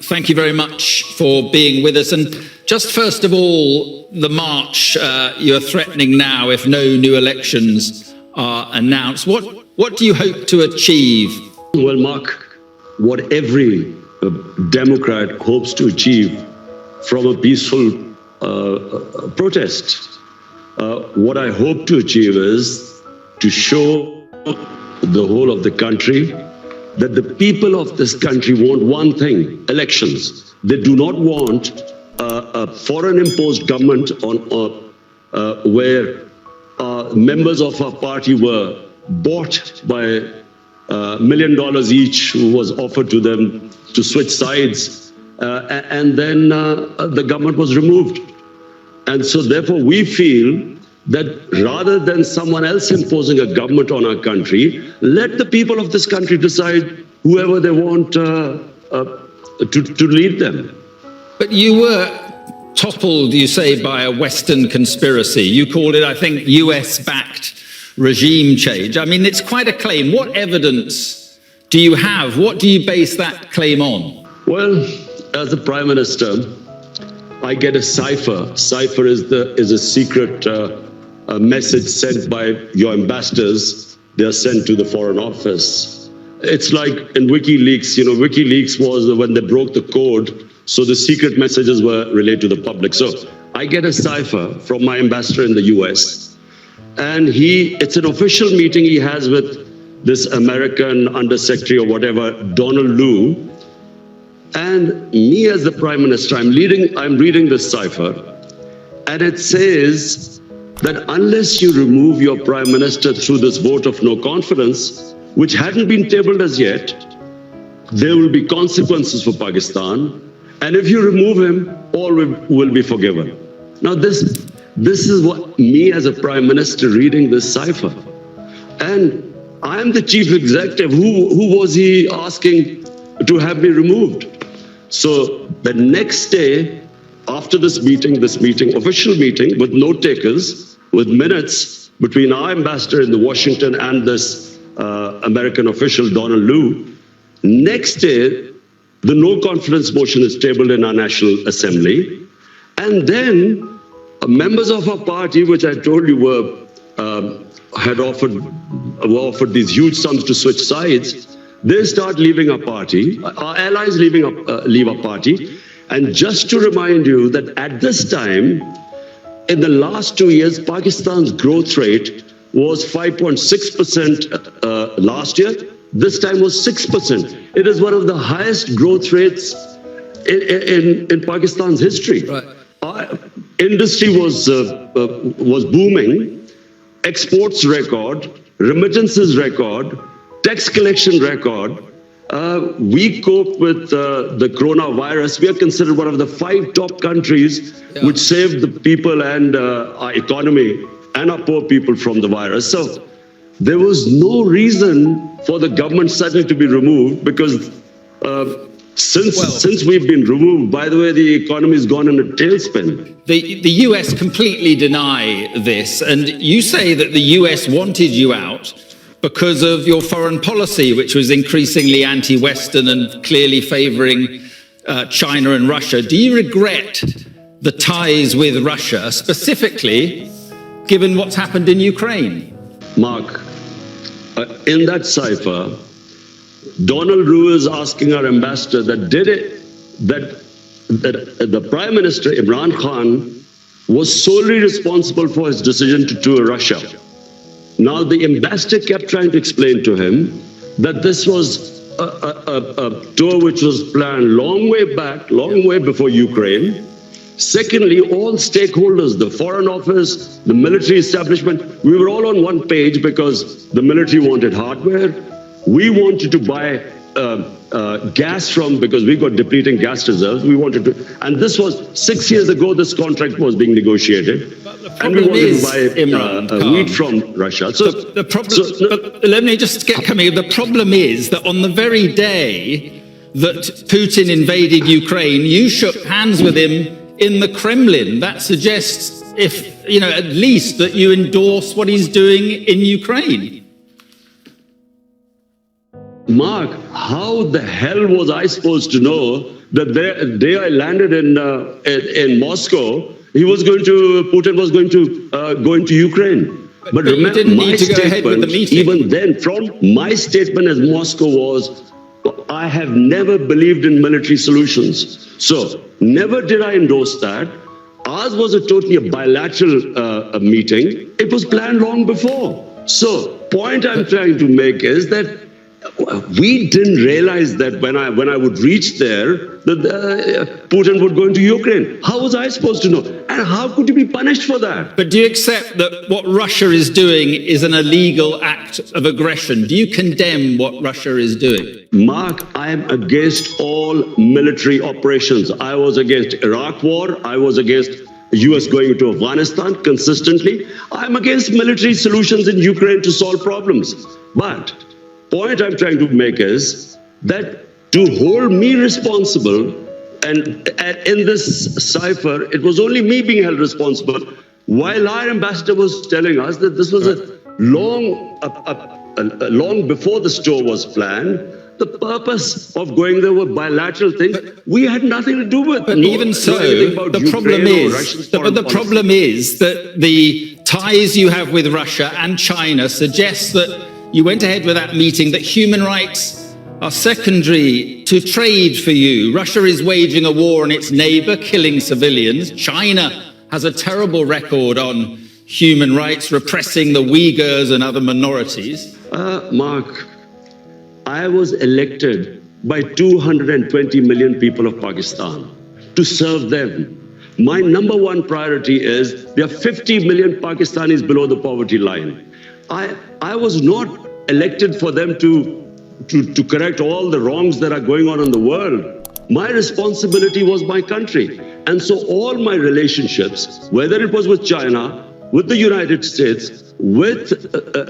thank you very much for being with us. And just first of all, the march you're threatening now if no new elections are announced. What do you hope to achieve? Well, Mark, what every Democrat hopes to achieve from a peaceful protest. What I hope to achieve is to show the whole of the country that the people of this country want one thing: elections. They do not want a foreign imposed government where members of our party were bought by $1 million each, who was offered to them to switch sides, and then the government was removed. And so therefore we feel that rather than someone else imposing a government on our country, let the people of this country decide whoever they want to lead them. But you were toppled, you say, by a Western conspiracy. You called it, I think, US-backed regime change. I mean, it's quite a claim. What evidence do you have? What do you base that claim on? Well, as the Prime Minister, I get a cipher. Cipher is a secret message sent by your ambassadors. They are sent to the Foreign Office. It's like in WikiLeaks. You know, WikiLeaks was when they broke the code, so the secret messages were relayed to the public. So I get a cipher from my ambassador in the US, and it's an official meeting he has with this American undersecretary or whatever, Donald Lu. And me as the Prime Minister, I'm reading this cipher, and it says that unless you remove your Prime Minister through this vote of no confidence, which hadn't been tabled as yet, there will be consequences for Pakistan. And if you remove him, all will be forgiven. Now this is what me as a Prime Minister reading this cipher. And I am the chief executive. Who was he asking to have me removed? So the next day, after this meeting, official meeting with note takers, with minutes between our ambassador in Washington and this American official, Donald Lu, next day, the no confidence motion is tabled in our National Assembly. And then members of our party, which I told you were offered these huge sums to switch sides, they start leaving our party. Our allies leave our party. And just to remind you that at this time, in the last 2 years, Pakistan's growth rate was 5.6% last year. This time was 6%. It is one of the highest growth rates in Pakistan's history. Right. Our industry was booming, exports record, remittances record, tax collection record. We cope with the coronavirus. We are considered one of the 5 top countries which saved the people and our economy and our poor people from the virus. So there was no reason for the government suddenly to be removed, because since we've been removed, by the way, the economy has gone in a tailspin. The US completely deny this, and you say that the US wanted you out because of your foreign policy, which was increasingly anti-Western and clearly favoring China and Russia. Do you regret the ties with Russia, specifically given what's happened in Ukraine? Mark, in that cipher, Donald Lu is asking our ambassador that the Prime Minister Imran Khan was solely responsible for his decision to tour Russia. Now, the ambassador kept trying to explain to him that this was a tour which was planned long way back, long way before Ukraine. Secondly, all stakeholders, the Foreign Office, the military establishment, we were all on one page because the military wanted hardware. We wanted to buy gas because we got depleting gas reserves. We wanted to, and this was 6 years ago, this contract was being negotiated. And we wanted to buy wheat from Russia. So the problem, let me just get coming. The problem is that on the very day that Putin invaded Ukraine, you shook hands with him in the Kremlin. That suggests, at least that you endorse what he's doing in Ukraine. Mark, how the hell was I supposed to know that the day I landed in Moscow, Putin was going to go into Ukraine? But remember, you didn't need to go ahead with the meeting. Even then, from my statement as Moscow was, I have never believed in military solutions. So, never did I endorse that. Ours was totally a bilateral meeting. It was planned long before. So, point I'm trying to make is that we didn't realize that when I would reach there, that Putin would go into Ukraine. How was I supposed to know? And how could you be punished for that? But do you accept that what Russia is doing is an illegal act of aggression? Do you condemn what Russia is doing? Mark, I am against all military operations. I was against Iraq war. I was against the US going into Afghanistan consistently. I'm against military solutions in Ukraine to solve problems. But point I'm trying to make is that to hold me responsible, and in this cipher, it was only me being held responsible, while our ambassador was telling us that this was long before the tour was planned. The purpose of going there were bilateral things we had nothing to do with. But even so, the problem is that the ties you have with Russia and China suggests that you went ahead with that meeting, that human rights are secondary to trade for you. Russia is waging a war on its neighbor, killing civilians. China has a terrible record on human rights, repressing the Uyghurs and other minorities. Mark, I was elected by 220 million people of Pakistan to serve them. My number one priority is there are 50 million Pakistanis below the poverty line. I was not elected for them to correct all the wrongs that are going on in the world. My responsibility was my country. And so all my relationships, whether it was with China, with the United States, with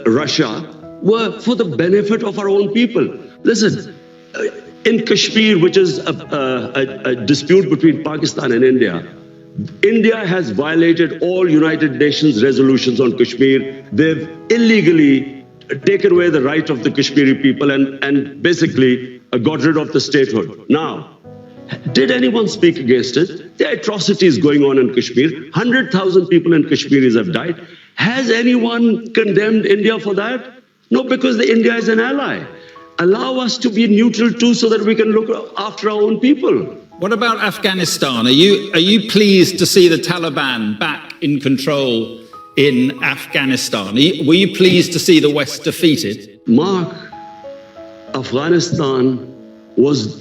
Russia, were for the benefit of our own people. Listen, in Kashmir, which is a dispute between Pakistan and India, India has violated all United Nations resolutions on Kashmir. They've illegally taken away the right of the Kashmiri people and basically got rid of the statehood. Now, did anyone speak against it? There are atrocities going on in Kashmir. 100,000 people in Kashmir have died. Has anyone condemned India for that? No, because India is an ally. Allow us to be neutral too so that we can look after our own people. What about Afghanistan? Are you pleased to see the Taliban back in control in Afghanistan? Were you pleased to see the West defeated? Mark, Afghanistan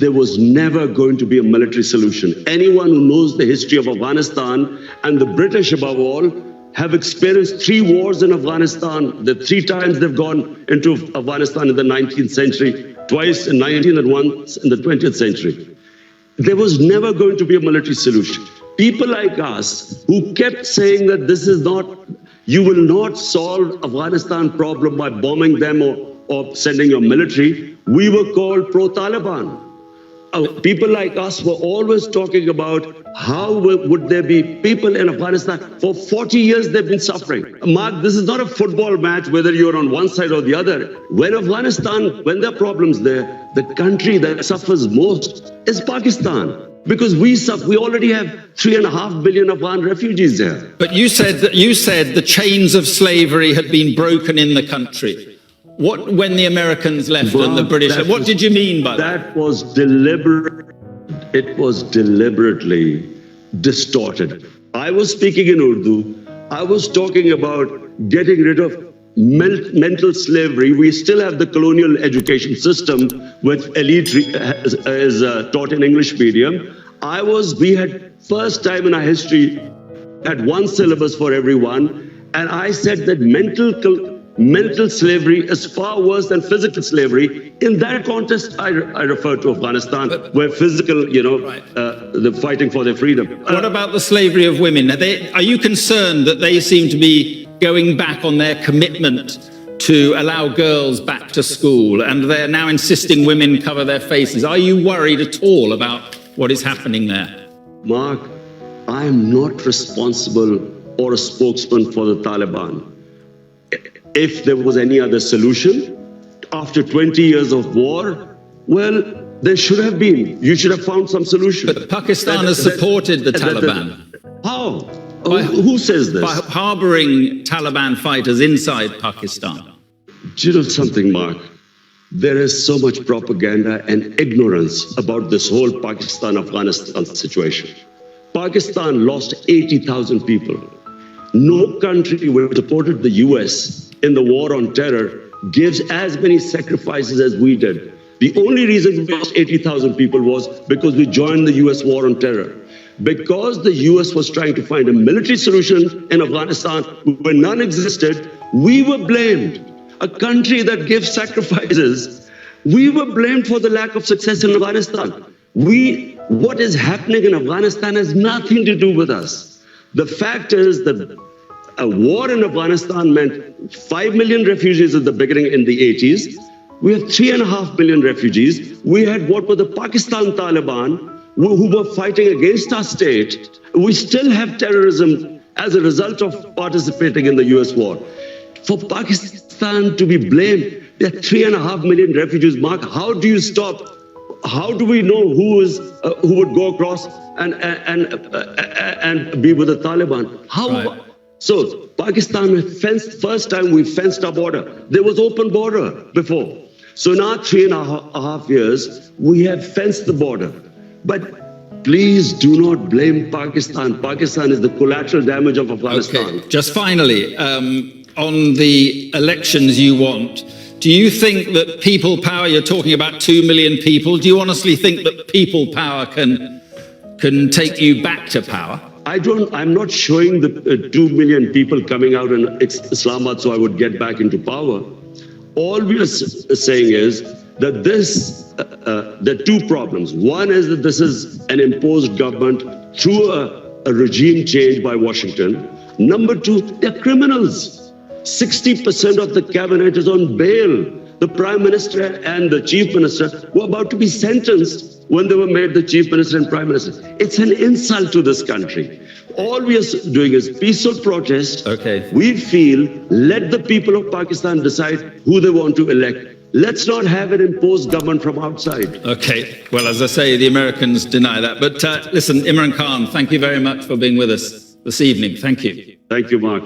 there was never going to be a military solution. Anyone who knows the history of Afghanistan, and the British above all, have experienced 3 wars in Afghanistan. The 3 times they've gone into Afghanistan in the 19th century, twice in 19th and once in the 20th century. There was never going to be a military solution. People like us who kept saying that you will not solve Afghanistan problem by bombing them or sending your military, we were called pro-Taliban. People like us were always talking about how would there be people in Afghanistan. For 40 years they've been suffering. Mark, this is not a football match whether you're on one side or the other. When there are problems there, the country that suffers most is Pakistan. Because we already have 3.5 billion Afghan refugees there. But you said the chains of slavery had been broken in the country. When the Americans left and the British, what did you mean by that? That was deliberate. It was deliberately distorted. I was speaking in Urdu. I was talking about getting rid of mental slavery. We still have the colonial education system, which elite is taught in English medium. We had first time in our history had one syllabus for everyone, and I said that mental slavery is far worse than physical slavery. In that context, I refer to Afghanistan, where physical, they're fighting for their freedom. What about the slavery of women? Are you concerned that they seem to be going back on their commitment to allow girls back to school, and they're now insisting women cover their faces? Are you worried at all about what is happening there? Mark, I am not responsible or a spokesman for the Taliban. If there was any other solution, after 20 years of war? Well, there should have been. You should have found some solution. But Pakistan has supported the Taliban. How? Who says this? By harboring Taliban fighters inside Pakistan. Do you know something, Mark? There is so much propaganda and ignorance about this whole Pakistan-Afghanistan situation. Pakistan lost 80,000 people. No country which supported the US in the war on terror gives as many sacrifices as we did. The only reason we lost 80,000 people was because we joined the US war on terror. Because the US was trying to find a military solution in Afghanistan where none existed, we were blamed. A country that gives sacrifices, we were blamed for the lack of success in Afghanistan. What is happening in Afghanistan has nothing to do with us. The fact is that a war in Afghanistan meant 5 million refugees at the beginning in the 80s. We have 3.5 million refugees. We had what were the Pakistan Taliban who were fighting against our state. We still have terrorism as a result of participating in the US war. For Pakistan to be blamed, there are 3.5 million refugees. Mark, how do you stop? How do we know who would go across and be with the Taliban? How? Right. So Pakistan fenced, first time we fenced our border. There was open border before. So now 3.5 years, we have fenced the border. But please do not blame Pakistan. Pakistan is the collateral damage of Afghanistan. Okay. Just finally, on the elections you want, do you think that people power, you're talking about 2 million people, do you honestly think that people power can take you back to power? I'm not showing the 2 million people coming out in Islamabad so I would get back into power. All we are saying is that there are two problems. One is that this is an imposed government through a regime change by Washington. Number two, they're criminals. 60% of the cabinet is on bail. The Prime Minister and the Chief Minister were about to be sentenced when they were made the Chief Minister and Prime Minister. It's an insult to this country. All we are doing is peaceful protest. Okay. We feel, let the people of Pakistan decide who they want to elect. Let's not have an imposed government from outside. Okay. Well, as I say, the Americans deny that. But listen, Imran Khan, thank you very much for being with us this evening. Thank you. Thank you, Mark.